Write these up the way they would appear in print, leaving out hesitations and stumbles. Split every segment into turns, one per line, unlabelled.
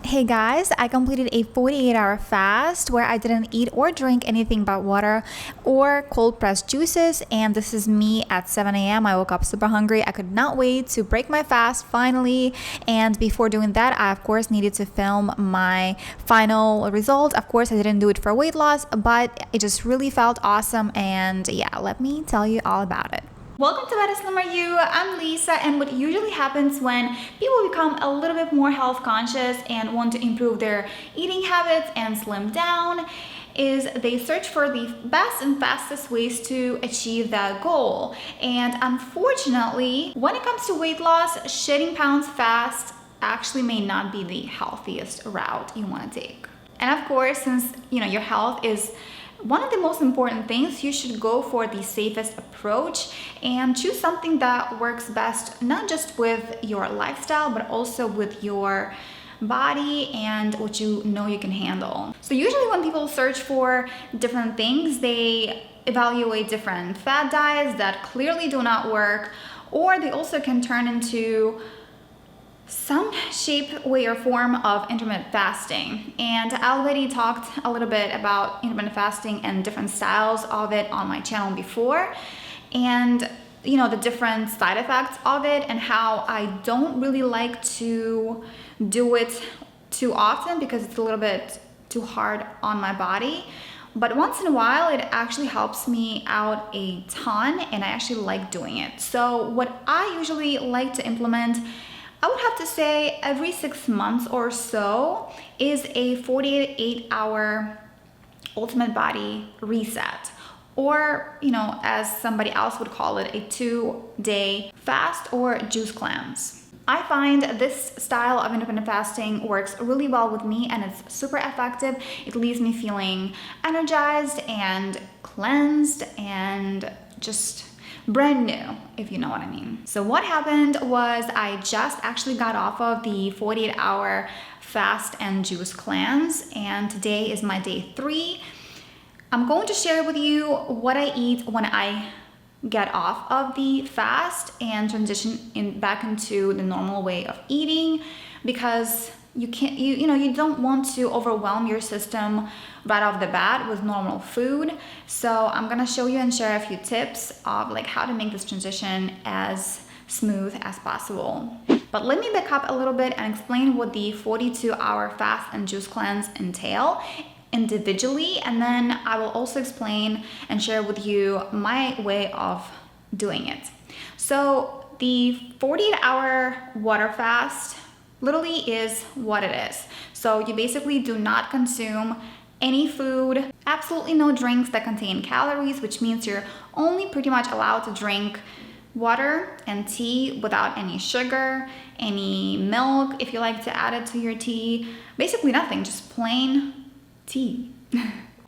Hey guys, I completed a 48-hour fast where I didn't eat or drink anything but water or cold pressed juices, and this is me at 7 a.m. I woke up super hungry. I could not wait to break my fast finally, and before doing that, I of course needed to film my final result. Of course, I didn't do it for weight loss, but it just really felt awesome, and yeah, let me tell you all about it. Welcome to Better Slimmer You. I'm Lisa, and what usually happens when people become a little bit more health conscious and want to improve their eating habits and slim down is they search for the best and fastest ways to achieve that goal. And unfortunately, when it comes to weight loss, shedding pounds fast actually may not be the healthiest route you want to take. And of course, since your health is one of the most important things, you should go for the safest approach and choose something that works best, not just with your lifestyle, but also with your body and what you know you can handle. So usually when people search for different things, they evaluate different fad diets that clearly do not work, or they also can turn into some shape, way, or form of intermittent fasting. And I already talked a little bit about intermittent fasting and different styles of it on my channel before, and the different side effects of it and how I don't really like to do it too often because it's a little bit too hard on my body. But once in a while, it actually helps me out a ton, and I actually like doing it. So what I usually like to implement, I would have to say every 6 months or so, is a 48-hour ultimate body reset, or as somebody else would call it, a 2-day fast or juice cleanse. I find this style of intermittent fasting works really well with me, and it's super effective. It leaves me feeling energized and cleansed and just brand new, if you know what I mean. So what happened was I just actually got off of the 48-hour fast and juice cleanse, and today is my day 3. I'm going to share with you what I eat when I get off of the fast and transition back into the normal way of eating, because you don't want to overwhelm your system right off the bat with normal food. So I'm gonna show you and share a few tips of how to make this transition as smooth as possible. But let me back up a little bit and explain what the 42-hour fast and juice cleanse entail individually, and then I will also explain and share with you my way of doing it. So the 48-hour water fast literally is what it is. So you basically do not consume any food, absolutely no drinks that contain calories, which means you're only pretty much allowed to drink water and tea without any sugar, any milk if you like to add it to your tea, basically nothing, just plain tea.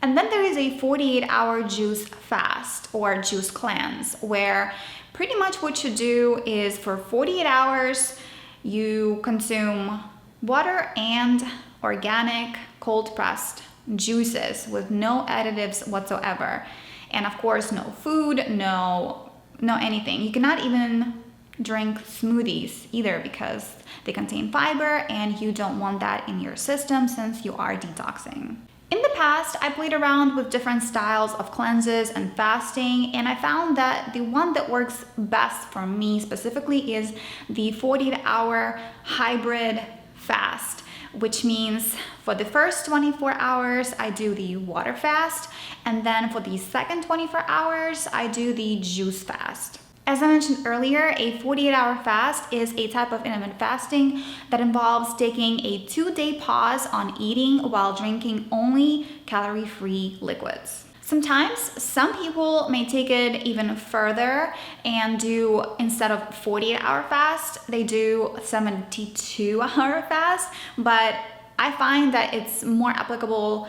And then there is a 48-hour juice fast or juice cleanse, where pretty much what you do is for 48 hours, you consume water and organic cold pressed juices with no additives whatsoever. And of course, no food, no anything. You cannot even drink smoothies either because they contain fiber, and you don't want that in your system since you are detoxing. In the past, I played around with different styles of cleanses and fasting, and I found that the one that works best for me specifically is the 48-hour hybrid fast, which means for the first 24 hours, I do the water fast, and then for the second 24 hours, I do the juice fast. As I mentioned earlier, a 48-hour fast is a type of intermittent fasting that involves taking a 2-day pause on eating while drinking only calorie-free liquids. Sometimes some people may take it even further and do, instead of 48-hour fast, they do 72-hour fast, but I find that it's more applicable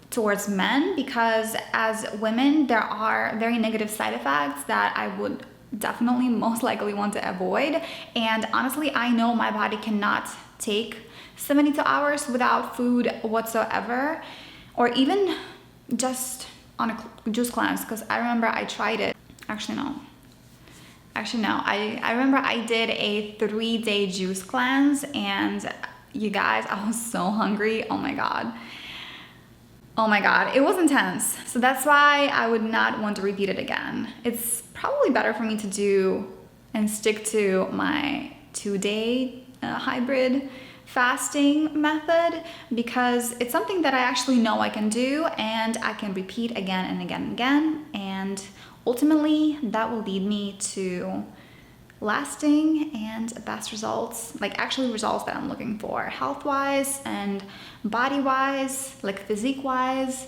towards men because as women, there are very negative side effects that I would definitely most likely want to avoid. And honestly, I know my body cannot take 72 hours without food whatsoever, or even just on a juice cleanse, because I remember I tried it. Actually no, I remember I did a 3-day juice cleanse, and you guys, I was so hungry. Oh my God. Oh my God, it was intense. So that's why I would not want to repeat it again. It's probably better for me to do and stick to my 2-day hybrid fasting method, because it's something that I actually know I can do and I can repeat again and again and again. And ultimately that will lead me to lasting and best results, like actually results that I'm looking for, health-wise and body-wise, like physique-wise,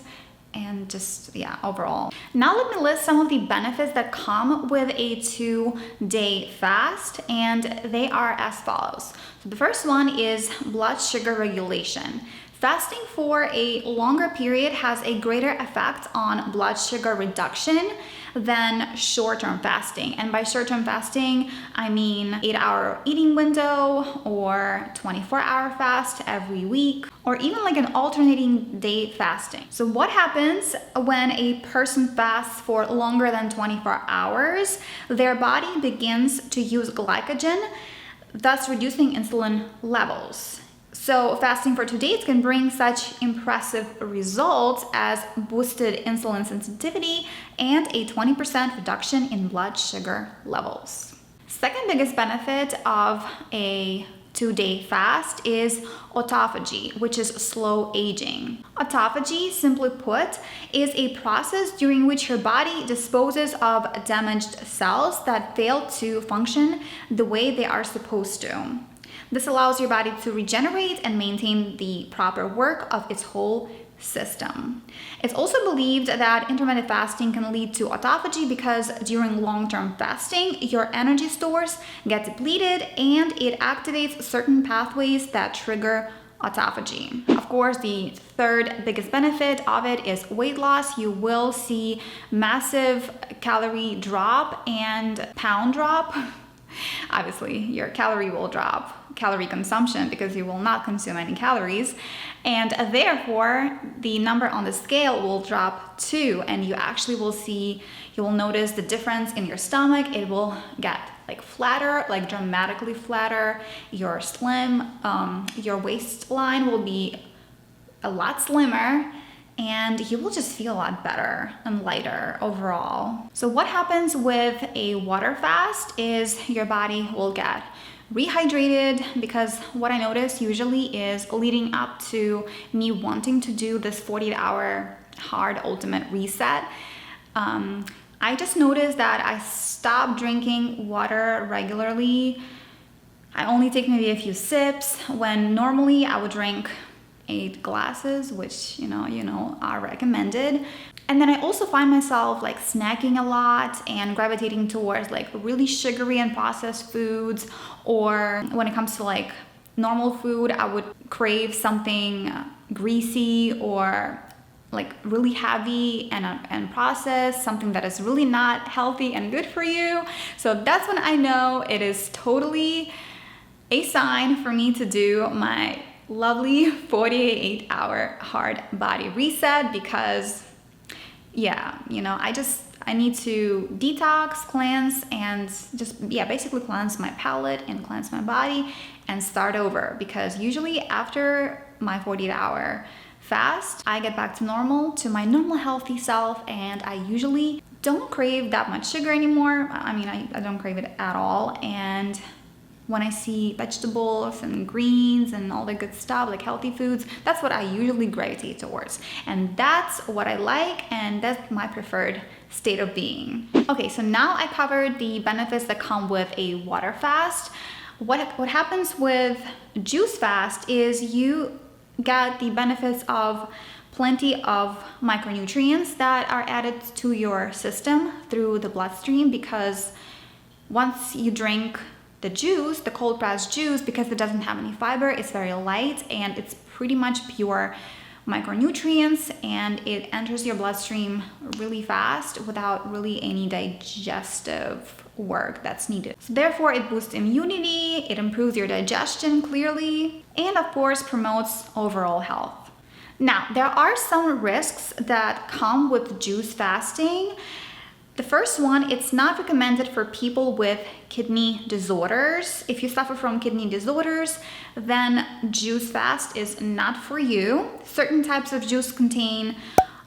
and just, yeah, overall. Now let me list some of the benefits that come with a 2-day fast, and they are as follows. So the first one is blood sugar regulation. Fasting for a longer period has a greater effect on blood sugar reduction than short-term fasting. And by short-term fasting, I mean 8-hour eating window or 24-hour fast every week, or even like an alternating day fasting. So what happens when a person fasts for longer than 24 hours? Their body begins to use glycogen, thus reducing insulin levels. So fasting for 2 days can bring such impressive results as boosted insulin sensitivity and a 20% reduction in blood sugar levels. Second biggest benefit of a 2-day fast is autophagy, which is slow aging. Autophagy, simply put, is a process during which your body disposes of damaged cells that fail to function the way they are supposed to. This allows your body to regenerate and maintain the proper work of its whole system. It's also believed that intermittent fasting can lead to autophagy because during long-term fasting, your energy stores get depleted and it activates certain pathways that trigger autophagy. Of course, the third biggest benefit of it is weight loss. You will see massive calorie drop and pound drop. Obviously, your calorie consumption, because you will not consume any calories, and therefore the number on the scale will drop too, and you will notice the difference in your stomach. It will get like flatter, like dramatically flatter. You're slim, your waistline will be a lot slimmer, and you will just feel a lot better and lighter overall. So what happens with a water fast is your body will get rehydrated, because what I notice usually is leading up to me wanting to do this 48-hour hard ultimate reset, I just noticed that I stopped drinking water regularly. I only take maybe a few sips when normally I would drink 8 glasses, which you know are recommended. And then I also find myself like snacking a lot and gravitating towards like really sugary and processed foods, or when it comes to like normal food, I would crave something greasy or like really heavy and processed, something that is really not healthy and good for you. So that's when I know it is totally a sign for me to do my lovely 48-hour hard body reset, because yeah, I need to detox, cleanse, and just basically cleanse my palate and cleanse my body and start over, because usually after my 48-hour fast, I get back to normal, to my normal healthy self, and I usually don't crave that much sugar anymore. I don't crave it at all. And when I see vegetables and greens and all the good stuff, like healthy foods, that's what I usually gravitate towards. And that's what I like, and that's my preferred state of being. Okay, so now I covered the benefits that come with a water fast. What happens with juice fast is you get the benefits of plenty of micronutrients that are added to your system through the bloodstream, because once you drink the juice, the cold pressed juice, because it doesn't have any fiber, it's very light and it's pretty much pure micronutrients, and it enters your bloodstream really fast without really any digestive work that's needed. So therefore, it boosts immunity, it improves your digestion clearly, and of course promotes overall health. Now, there are some risks that come with juice fasting. The first one, it's not recommended for people with kidney disorders. If you suffer from kidney disorders, then juice fast is not for you. Certain types of juice contain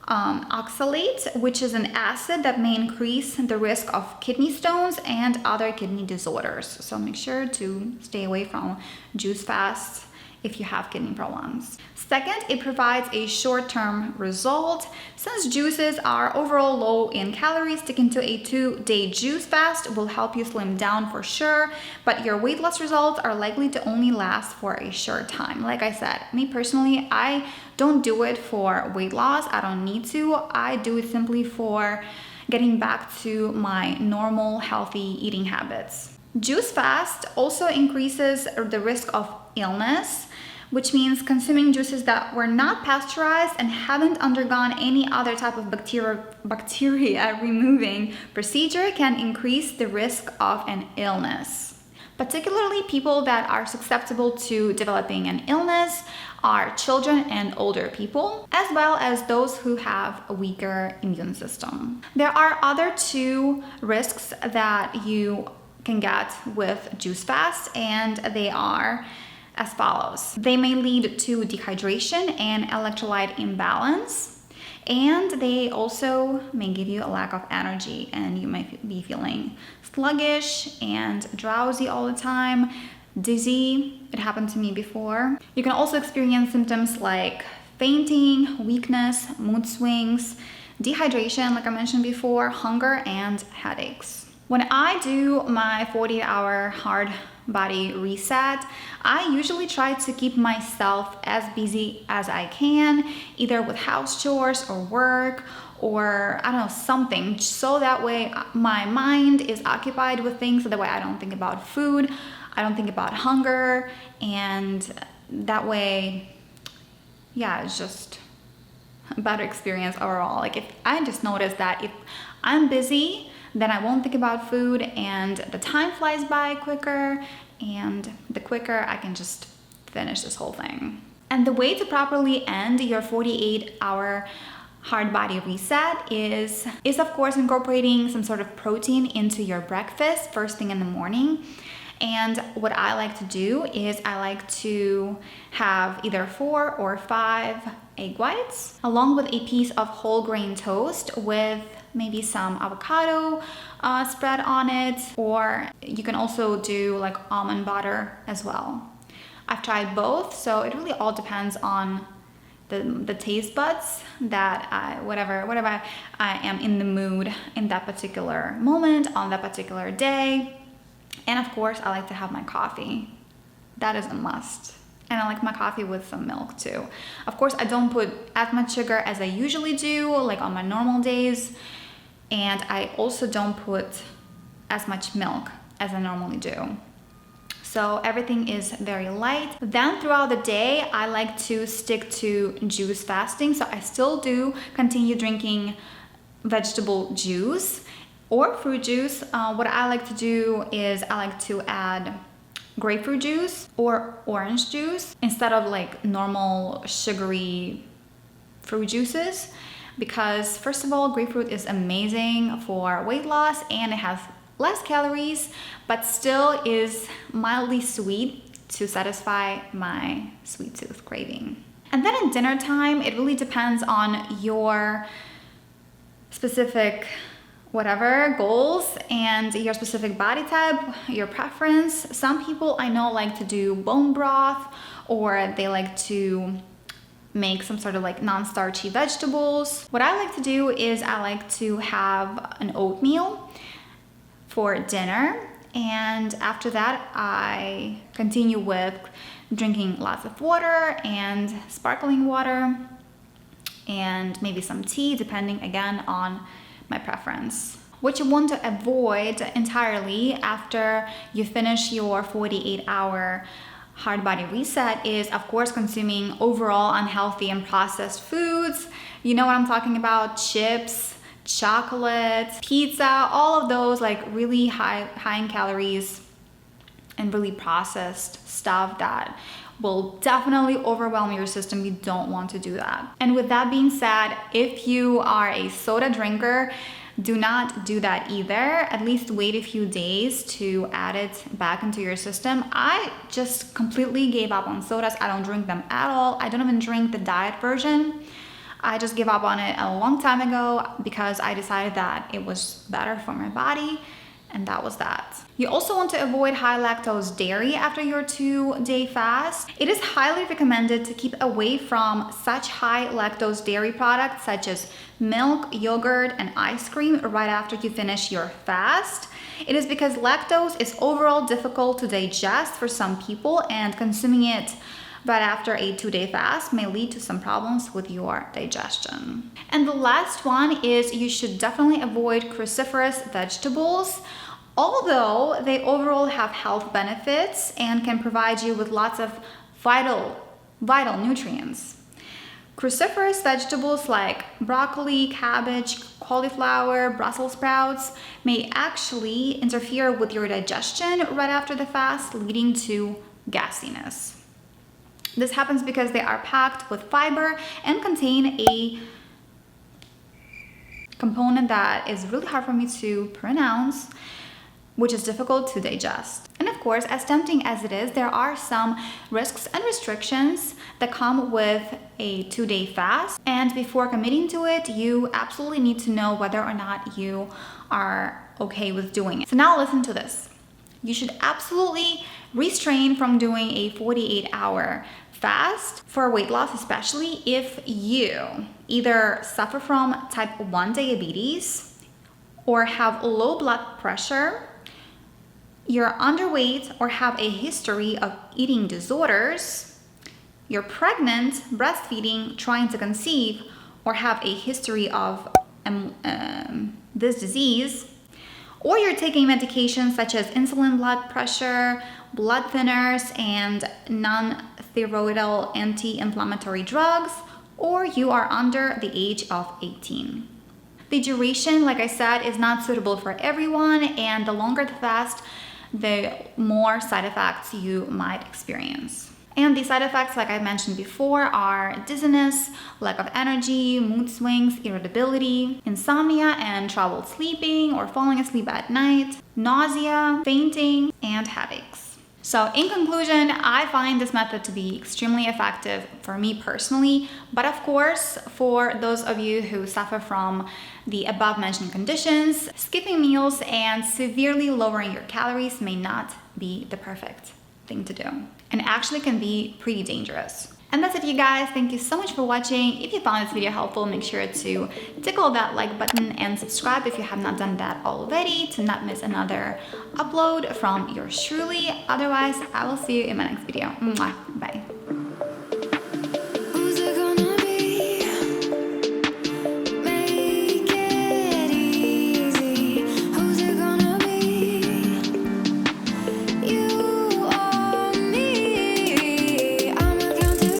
oxalate, which is an acid that may increase the risk of kidney stones and other kidney disorders. So make sure to stay away from juice fasts if you have kidney problems. Second, it provides a short-term result. Since juices are overall low in calories, sticking to a 2-day juice fast will help you slim down for sure, but your weight loss results are likely to only last for a short time. Like I said, me personally, I don't do it for weight loss. I don't need to. I do it simply for getting back to my normal healthy eating habits. Juice fast also increases the risk of illness, which means consuming juices that were not pasteurized and haven't undergone any other type of bacteria removing procedure can increase the risk of an illness. Particularly people that are susceptible to developing an illness are children and older people, as well as those who have a weaker immune system. There are other two risks that you can get with juice fast, and they are as follows. They may lead to dehydration and electrolyte imbalance, and they also may give you a lack of energy, and you might be feeling sluggish and drowsy all the time, dizzy. It happened to me before. You can also experience symptoms like fainting, weakness, mood swings, dehydration, like I mentioned before, hunger, and headaches. When I do my 40-hour hard body reset, I usually try to keep myself as busy as I can, either with house chores or work or I don't know, something, so that way my mind is occupied with things, so that way I don't think about food, I don't think about hunger, and that way, yeah, it's just a better experience overall. Like, if I just notice that if I'm busy, then I won't think about food and the time flies by quicker, and the quicker I can just finish this whole thing. And the way to properly end your 48-hour hard body reset is of course incorporating some sort of protein into your breakfast first thing in the morning. And what I like to do is I like to have either 4 or 5 egg whites along with a piece of whole grain toast with maybe some avocado spread on it, or you can also do like almond butter as well. I've tried both, so it really all depends on the taste buds that whatever I am in the mood in that particular moment on that particular day. And of course, I like to have my coffee. That is a must. And I like my coffee with some milk too. Of course, I don't put as much sugar as I usually do, like on my normal days. And I also don't put as much milk as I normally do. So everything is very light. Then throughout the day, I like to stick to juice fasting. So I still do continue drinking vegetable juice or fruit juice. What I like to do is I like to add grapefruit juice or orange juice instead of like normal sugary fruit juices, because first of all, grapefruit is amazing for weight loss and it has less calories, but still is mildly sweet to satisfy my sweet tooth craving. And then at dinner time, it really depends on your specific whatever goals and your specific body type, your preference. Some people I know like to do bone broth, or they like to make some sort of like non-starchy vegetables. What I like to do is I like to have an oatmeal for dinner, and after that I continue with drinking lots of water and sparkling water and maybe some tea, depending again on my preference. What you want to avoid entirely after you finish your 48-hour hard body reset is of course consuming overall unhealthy and processed foods. You know what I'm talking about: chips, chocolate, pizza, all of those like really high in calories and really processed stuff that will definitely overwhelm your system. You don't want to do that. And with that being said, if you are a soda drinker, do not do that either. At least wait a few days to add it back into your system. I just completely gave up on sodas. I don't drink them at all. I don't even drink the diet version. I just gave up on it a long time ago because I decided that it was better for my body, and that was that. You also want to avoid high lactose dairy after your 2-day fast. It is highly recommended to keep away from such high lactose dairy products such as milk, yogurt, and ice cream right after you finish your fast. It is because lactose is overall difficult to digest for some people, and consuming it right after a 2-day fast may lead to some problems with your digestion. And the last one is you should definitely avoid cruciferous vegetables. Although they overall have health benefits and can provide you with lots of vital nutrients. Cruciferous vegetables like broccoli, cabbage, cauliflower, Brussels sprouts may actually interfere with your digestion right after the fast, leading to gasiness. This happens because they are packed with fiber and contain a component that is really hard for me to pronounce, which is difficult to digest. And of course, as tempting as it is, there are some risks and restrictions that come with a 2-day fast. And before committing to it, you absolutely need to know whether or not you are okay with doing it. So now listen to this. You should absolutely restrain from doing a 48-hour fast for weight loss, especially if you either suffer from type 1 diabetes or have low blood pressure, you're underweight or have a history of eating disorders, you're pregnant, breastfeeding, trying to conceive, or have a history of this disease, or you're taking medications such as insulin blood pressure, blood thinners, and non-steroidal anti-inflammatory drugs, or you are under the age of 18. The duration, like I said, is not suitable for everyone, and the longer the fast, the more side effects you might experience. And the side effects, like I mentioned before, are dizziness, lack of energy, mood swings, irritability, insomnia and trouble sleeping or falling asleep at night, nausea, fainting, and headaches. So in conclusion, I find this method to be extremely effective for me personally, but of course, for those of you who suffer from the above mentioned conditions, skipping meals and severely lowering your calories may not be the perfect thing to do, and actually can be pretty dangerous. And that's it, you guys. Thank you so much for watching. If you found this video helpful, make sure to tickle that like button and subscribe if you have not done that already to not miss another upload from yours truly. Otherwise, I will see you in my next video. Mwah. Bye.